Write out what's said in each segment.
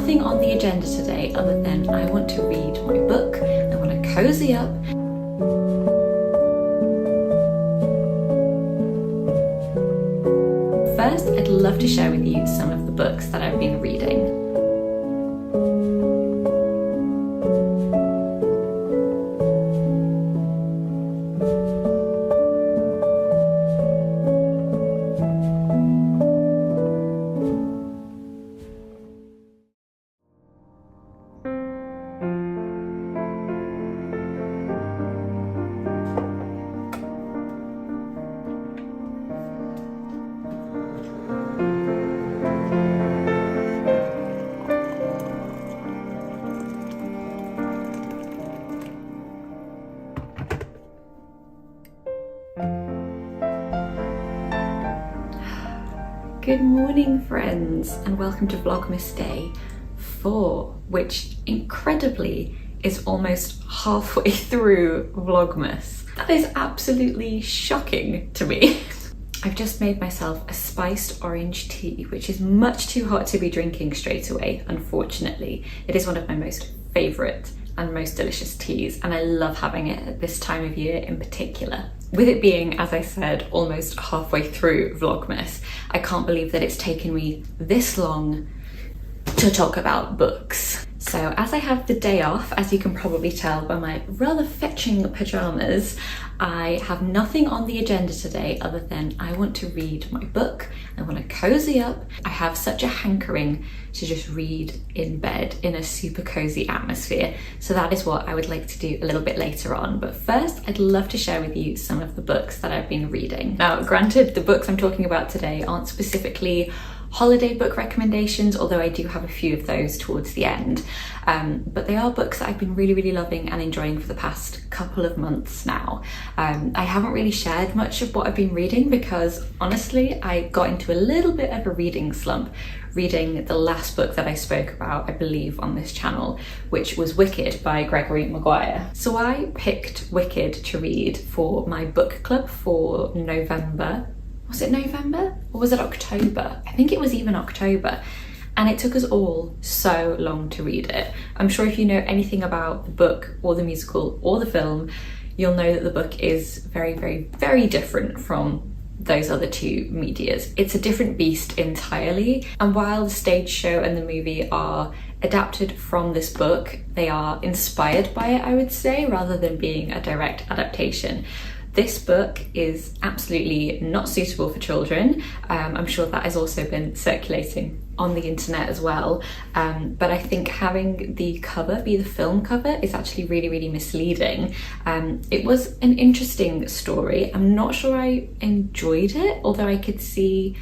nothing on the agenda today other than I want to read my book, I want to cozy up. First, I'd love to share with you some of the books that I've been reading. Good morning, friends, and welcome to Vlogmas Day 4, which incredibly is almost halfway through Vlogmas. That is absolutely shocking to me. I've just made myself a spiced orange tea, which is much too hot to be drinking straight away, unfortunately. It is one of my most favourite and most delicious teas, and I love having it at this time of year in particular. With it being, as I said, almost halfway through Vlogmas, I can't believe that it's taken me this long to talk about books. So as I have the day off, as you can probably tell by my rather fetching pyjamas, I have nothing on the agenda today other than I want to read my book, I want to cozy up. I have such a hankering to just read in bed in a super cozy atmosphere. So that is what I would like to do a little bit later on. But first, I'd love to share with you some of the books that I've been reading. Now, granted, the books I'm talking about today aren't specifically holiday book recommendations, although I do have a few of those towards the end. But they are books that I've been really loving and enjoying for the past couple of months now. I haven't really shared much of what I've been reading because honestly, I got into a little bit of a reading slump reading the last book that I spoke about, I believe, on this channel, which was Wicked by Gregory Maguire. So I picked Wicked to read for my book club for November. Was it November or was it October? I think it was even October. And it took us all so long to read it. I'm sure if you know anything about the book or the musical or the film, you'll know that the book is very different from those other two medias. It's a different beast entirely. And while the stage show and the movie are adapted from this book, they are inspired by it, I would say, rather than being a direct adaptation. This book is absolutely not suitable for children. I'm sure that has also been circulating on the internet as well. But I think having the cover be the film cover is actually really misleading. It was an interesting story. I'm not sure I enjoyed it, although I could see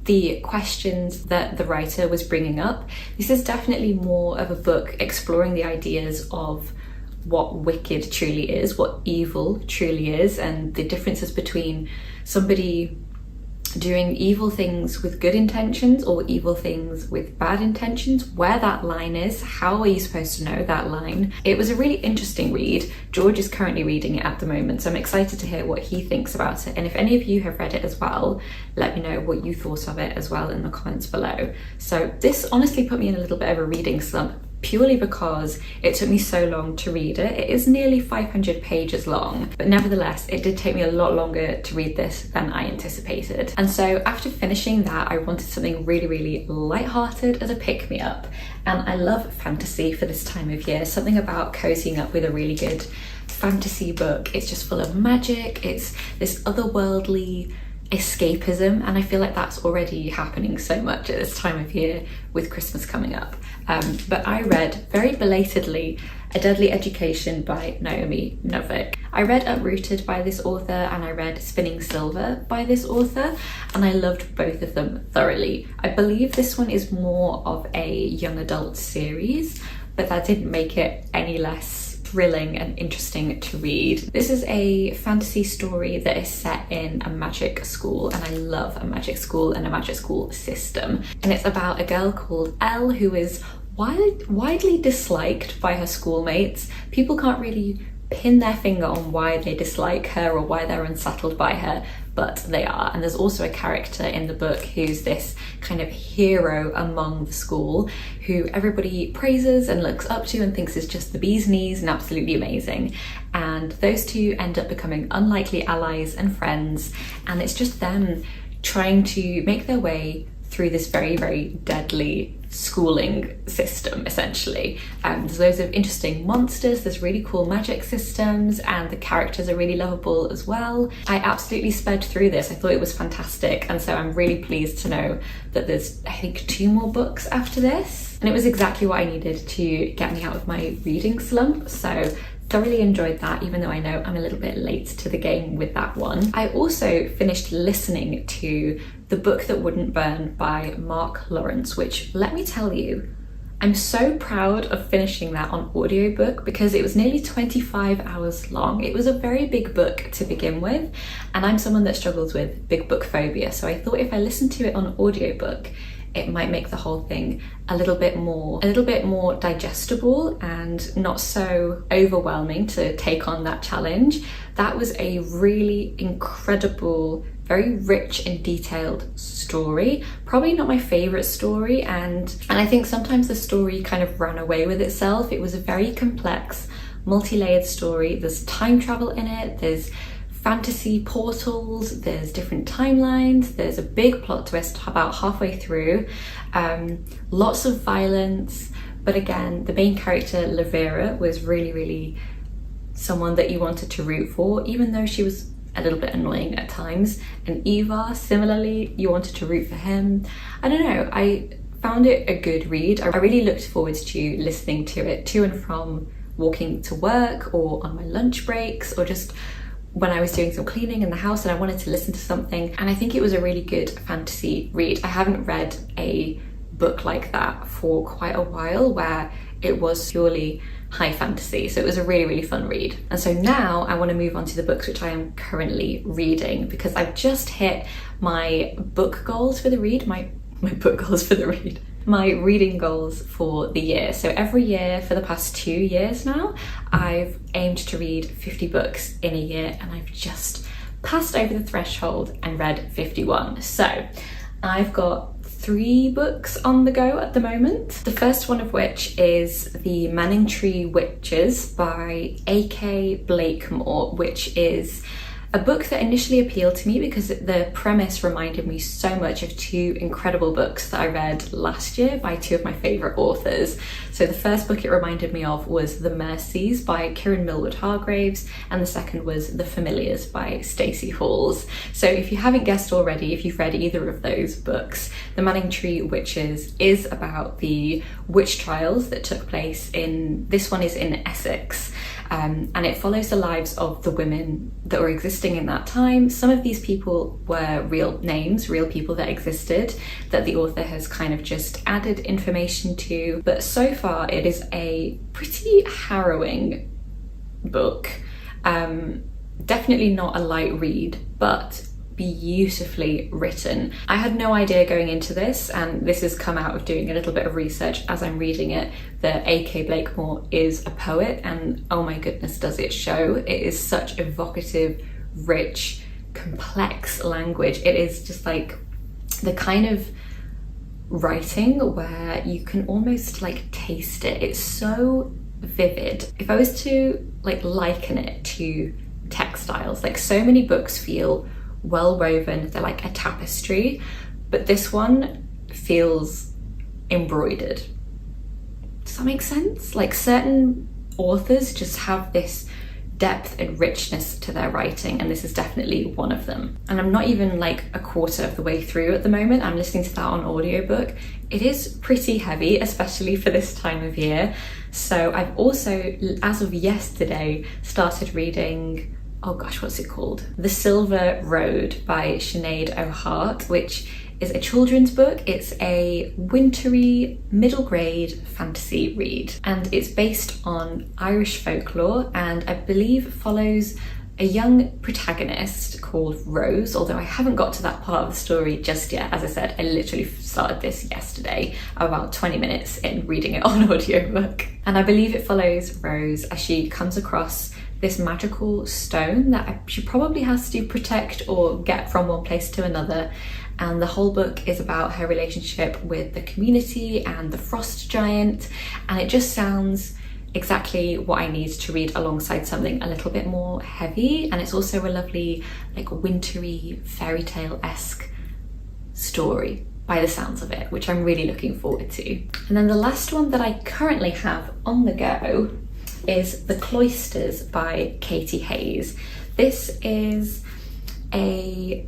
the questions that the writer was bringing up. This is definitely more of a book exploring the ideas of what wicked truly is, what evil truly is, and the differences between somebody doing evil things with good intentions or evil things with bad intentions, where that line is, how are you supposed to know that line. It was a really interesting read. George is currently reading it at the moment, so I'm excited to hear what he thinks about it. And if any of you have read it as well, let me know what you thought of it as well in the comments below. So this honestly put me in a little bit of a reading slump, purely because it took me so long to read it. It is nearly 500 pages long, but nevertheless, it did take me a lot longer to read this than I anticipated. And so after finishing that, I wanted something really lighthearted as a pick-me-up. And I love fantasy for this time of year, something about cozying up with a really good fantasy book. It's just full of magic, it's this otherworldly escapism, and I feel like that's already happening so much at this time of year with Christmas coming up. But I read very belatedly A Deadly Education by Naomi Novik. I read Uprooted by this author and I read Spinning Silver by this author, and I loved both of them thoroughly. I believe this one is more of a young adult series, but that didn't make it any less thrilling and interesting to read. This is a fantasy story that is set in a magic school, and I love a magic school and a magic school system. And it's about a girl called Elle who is widely disliked by her schoolmates. People can't really pin their finger on why they dislike her or why they're unsettled by her, but they are. And there's also a character in the book who's this kind of hero among the school who everybody praises and looks up to and thinks is just the bee's knees and absolutely amazing. And those two end up becoming unlikely allies and friends, and it's just them trying to make their way through this very, very deadly schooling system, essentially. There's loads of interesting monsters, there's really cool magic systems, and the characters are really lovable as well. I absolutely sped through this. I thought it was fantastic, and so I'm really pleased to know that there's, I think, 2 more books after this. And it was exactly what I needed to get me out of my reading slump, so thoroughly enjoyed that, even though I know I'm a little bit late to the game with that one. I also finished listening to The Book That Wouldn't Burn by Mark Lawrence, which, let me tell you, I'm so proud of finishing that on audiobook because it was nearly 25 hours long. It was a very big book to begin with, and I'm someone that struggles with big book phobia, so I thought if I listened to it on audiobook, it might make the whole thing a little bit more digestible and not so overwhelming to take on that challenge. That was a really incredible, very rich and detailed story. Probably not my favorite story, and I think sometimes the story kind of ran away with itself. It was a very complex, multi-layered story. There's time travel in it, there's fantasy portals, there's different timelines, there's a big plot twist about halfway through, lots of violence, but again, the main character, Lavera, was really, really someone that you wanted to root for, even though she was a little bit annoying at times. And Eva, similarly, you wanted to root for him. I don't know, I found it a good read. I really looked forward to listening to it to and from walking to work or on my lunch breaks, or just when I was doing some cleaning in the house and I wanted to listen to something. And I think it was a really good fantasy read. I haven't read a book like that for quite a while where it was purely high fantasy, so it was a really, really fun read. And so now I want to move on to the books which I am currently reading, because I've just hit my book goals for the read, my reading goals for the year. So every year for the past 2 years now, I've aimed to read 50 books in a year, and I've just passed over the threshold and read 51. So I've got 3 books on the go at the moment. The first one of which is The Manningtree Witches by A.K. Blakemore, which is a book that initially appealed to me because the premise reminded me so much of 2 incredible books that I read last year by 2 of my favourite authors. So the first book it reminded me of was The Mercies by Kieran Millwood Hargraves, and the second was The Familiars by Stacey Halls. So if you haven't guessed already, if you've read either of those books, The Manningtree Witches is about the witch trials that took place this one is in Essex. And it follows the lives of the women that were existing in that time. Some of these people were real names, real people that existed, that the author has kind of just added information to. But so far it is a pretty harrowing book. Definitely not a light read, but beautifully written. I had no idea going into this, and this has come out of doing a little bit of research as I'm reading it, that A.K. Blakemore is a poet, and oh my goodness does it show. It is such evocative, rich, complex language. It is just like the kind of writing where you can almost like taste it. It's so vivid. If I was to like liken it to textiles, like so many books feel well woven, they're like a tapestry, but this one feels embroidered. Does that make sense? Like certain authors just have this depth and richness to their writing, and this is definitely one of them. And I'm not even like a quarter of the way through at the moment. I'm listening to that on audiobook. It is pretty heavy, especially for this time of year. So I've also, as of yesterday, started reading, oh gosh, what's it called? The Silver Road by Sinead O'Hart, which is a children's book. It's a wintry, middle grade fantasy read, and it's based on Irish folklore, and I believe follows a young protagonist called Rose, although I haven't got to that part of the story just yet. As I said, I literally started this yesterday, about 20 minutes in reading it on audiobook. And I believe it follows Rose as she comes across this magical stone that she probably has to protect or get from one place to another. And the whole book is about her relationship with the community and the frost giant, and it just sounds exactly what I need to read alongside something a little bit more heavy. And it's also a lovely, like, wintry fairy-tale-esque story by the sounds of it, which I'm really looking forward to. And then the last one that I currently have on the go is The Cloisters by Katie Hayes. This is a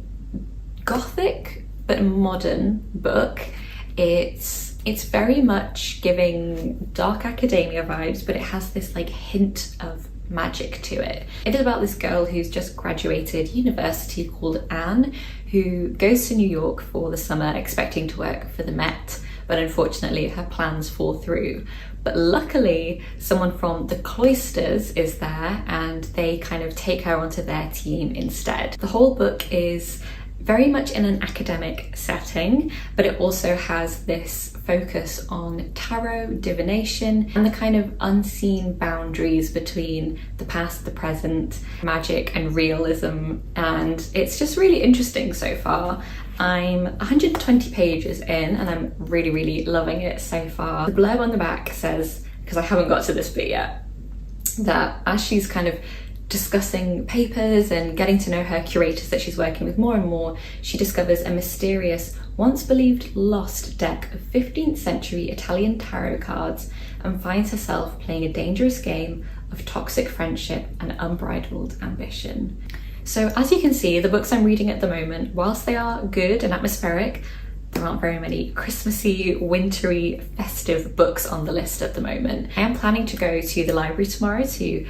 gothic but modern book. It's very much giving dark academia vibes, but it has this like hint of magic to it. It is about this girl who's just graduated university called Anne, who goes to New York for the summer expecting to work for the Met, but unfortunately her plans fall through. But luckily someone from the Cloisters is there and they kind of take her onto their team instead. The whole book is very much in an academic setting, but it also has this focus on tarot, divination, and the kind of unseen boundaries between the past, the present, magic and realism. And it's just really interesting so far. I'm 120 pages in and I'm really, really loving it so far. The blurb on the back says, because I haven't got to this bit yet, that as she's kind of discussing papers and getting to know her curators that she's working with more and more, she discovers a mysterious, once believed lost deck of 15th century Italian tarot cards and finds herself playing a dangerous game of toxic friendship and unbridled ambition. So as you can see, the books I'm reading at the moment, whilst they are good and atmospheric, there aren't very many Christmassy, wintry, festive books on the list at the moment. I am planning to go to the library tomorrow to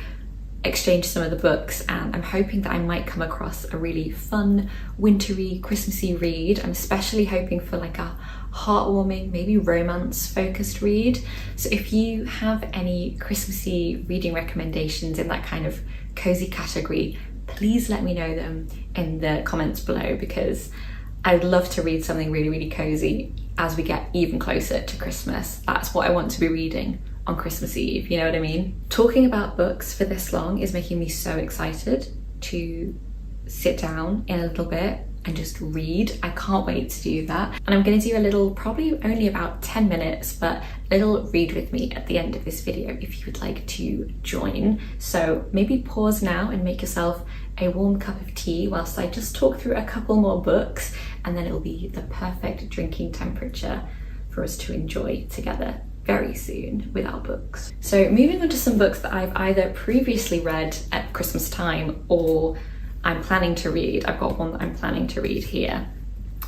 exchange some of the books, and I'm hoping that I might come across a really fun, wintry, Christmassy read. I'm especially hoping for like a heartwarming, maybe romance-focused read. So if you have any Christmassy reading recommendations in that kind of cozy category, please let me know them in the comments below, because I'd love to read something really, really cozy as we get even closer to Christmas. That's what I want to be reading on Christmas Eve, you know what I mean? Talking about books for this long is making me so excited to sit down in a little bit and just read. I can't wait to do that. And I'm going to do a little, probably only about 10 minutes, but a little read with me at the end of this video if you would like to join. So maybe pause now and make yourself a warm cup of tea whilst I just talk through a couple more books, and then it'll be the perfect drinking temperature for us to enjoy together very soon with our books. So moving on to some books that I've either previously read at Christmas time or I'm planning to read. I've got one that I'm planning to read here.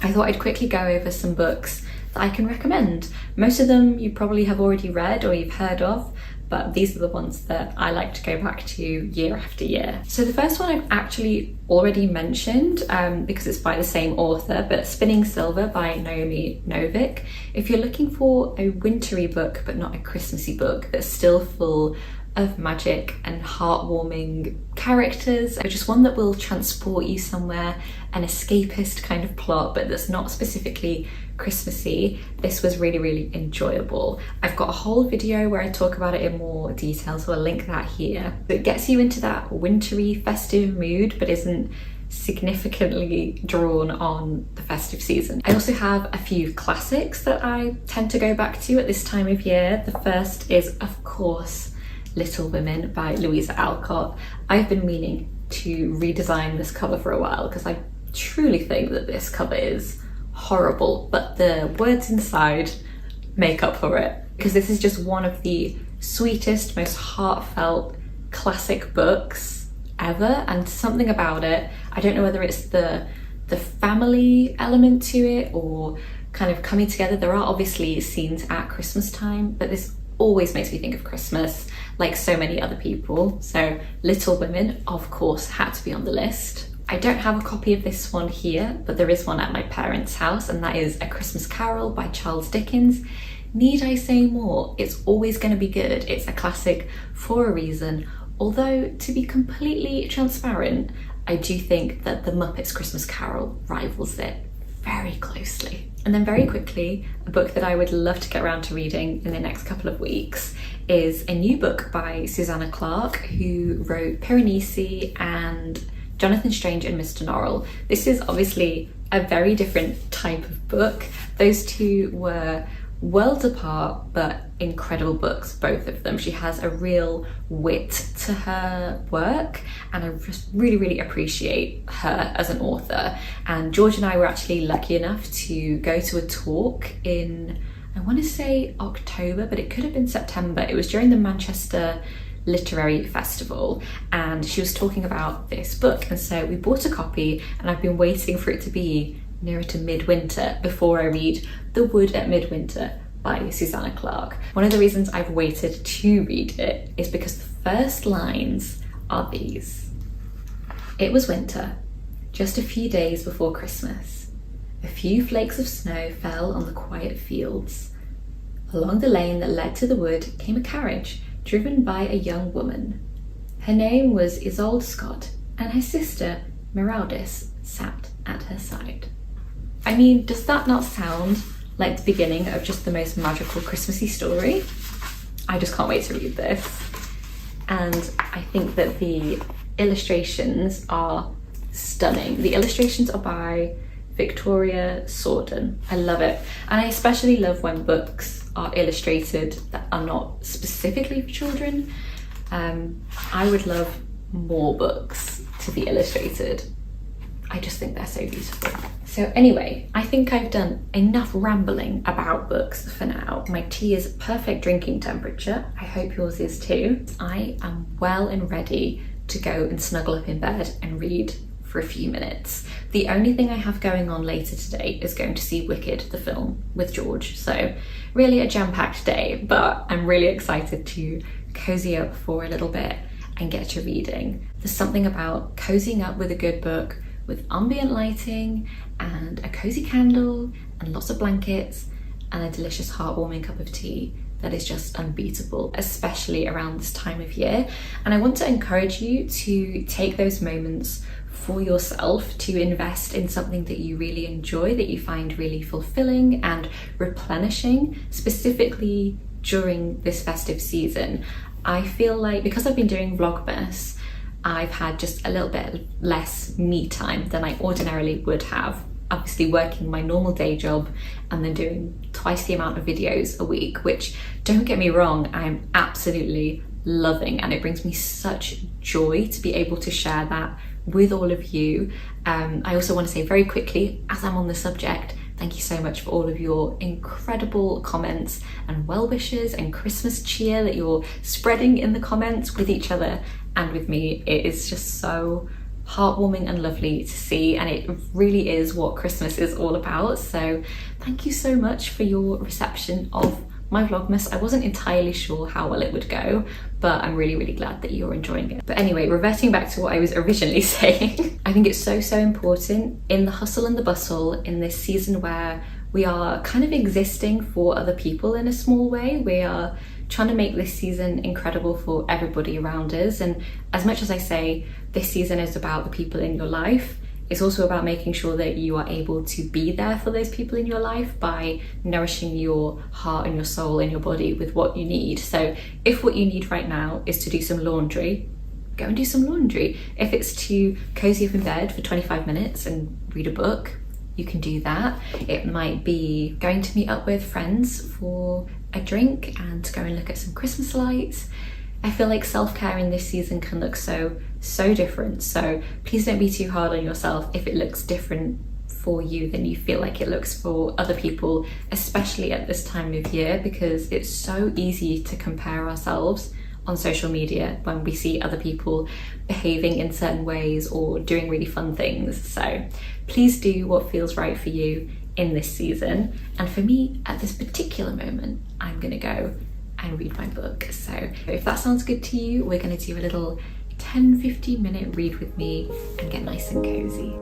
I thought I'd quickly go over some books that I can recommend. Most of them you probably have already read or you've heard of, but these are the ones that I like to go back to year after year. So the first one I've actually already mentioned because it's by the same author, but Spinning Silver by Naomi Novik. If you're looking for a wintry book but not a Christmassy book that's still full of magic and heartwarming characters, or just one that will transport you somewhere, an escapist kind of plot but that's not specifically Christmassy, this was really, really enjoyable. I've got a whole video where I talk about it in more detail, so I'll link that here. It gets you into that wintry, festive mood but isn't significantly drawn on the festive season. I also have a few classics that I tend to go back to at this time of year. The first is, of course, Little Women by Louisa Alcott. I've been meaning to redesign this cover for a while because I truly think that this cover is horrible, but the words inside make up for it, because this is just one of the sweetest, most heartfelt classic books ever. And something about it, I don't know whether it's the family element to it or kind of coming together. There are obviously scenes at Christmas time, but this always makes me think of Christmas, like so many other people. So Little Women, of course, had to be on the list. I don't have a copy of this one here, but there is one at my parents' house, and that is A Christmas Carol by Charles Dickens. Need I say more? It's always going to be good. It's a classic for a reason, although to be completely transparent, I do think that The Muppets Christmas Carol rivals it very closely. And then very quickly, a book that I would love to get around to reading in the next couple of weeks is a new book by Susanna Clarke, who wrote Piranesi and Jonathan Strange and Mr. Norrell. This is obviously a very different type of book. Those two were worlds apart, but incredible books, both of them. She has a real wit to her work, and I just really appreciate her as an author. And George and I were actually lucky enough to go to a talk in, I want to say October, but it could have been September. It was during the Manchester Literary Festival, and she was talking about this book, and so we bought a copy, and I've been waiting for it to be nearer to midwinter before I read The Wood at Midwinter by Susanna Clarke. One of the reasons I've waited to read it is because the first lines are these. It was winter, just a few days before Christmas. A few flakes of snow fell on the quiet fields. Along the lane that led to the wood came a carriage driven by a young woman. Her name was Isolde Scott, and her sister Miraldis sat at her side. I mean, does that not sound like the beginning of just the most magical Christmassy story? I just can't wait to read this. And I think that the illustrations are stunning. The illustrations are by Victoria Sorden. I love it. And I especially love when books are illustrated that are not specifically for children. I would love more books to be illustrated. I just think they're so beautiful. So anyway, I think I've done enough rambling about books for now. My tea is perfect drinking temperature. I hope yours is too. I am well and ready to go and snuggle up in bed and read for a few minutes. The only thing I have going on later today is going to see Wicked, the film, with George. So really a jam-packed day, but I'm really excited to cozy up for a little bit and get to reading. There's something about cozying up with a good book with ambient lighting and a cozy candle and lots of blankets and a delicious heartwarming cup of tea that is just unbeatable, especially around this time of year. And I want to encourage you to take those moments for yourself, to invest in something that you really enjoy, that you find really fulfilling and replenishing, specifically during this festive season. I feel like because I've been doing Vlogmas, I've had just a little bit less me time than I ordinarily would have. Obviously working my normal day job and then doing twice the amount of videos a week, which, don't get me wrong, I'm absolutely loving, and it brings me such joy to be able to share that with all of you. I also want to say very quickly, as I'm on the subject, thank you so much for all of your incredible comments and well wishes and Christmas cheer that you're spreading in the comments with each other and with me. It is just so heartwarming and lovely to see, and it really is what Christmas is all about. So thank you so much for your reception of my Vlogmas. I wasn't entirely sure how well it would go, but I'm really glad that you're enjoying it. But anyway, reverting back to what I was originally saying, I think it's so important in the hustle and the bustle in this season where we are kind of existing for other people in a small way. We are trying to make this season incredible for everybody around us. And as much as I say this season is about the people in your life, it's also about making sure that you are able to be there for those people in your life by nourishing your heart and your soul and your body with what you need. So if what you need right now is to do some laundry, go and do some laundry. If it's to cozy up in bed for 25 minutes and read a book, you can do that. It might be going to meet up with friends for a drink and to go and look at some Christmas lights. I feel like self-care in this season can look so different. So please don't be too hard on yourself if it looks different for you than you feel like it looks for other people, especially at this time of year, because it's so easy to compare ourselves on social media when we see other people behaving in certain ways or doing really fun things. So please do what feels right for you in this season. And for me, at this particular moment, I'm gonna go and read my book. So if that sounds good to you, we're gonna do a little 10-15 minute read with me and get nice and cozy.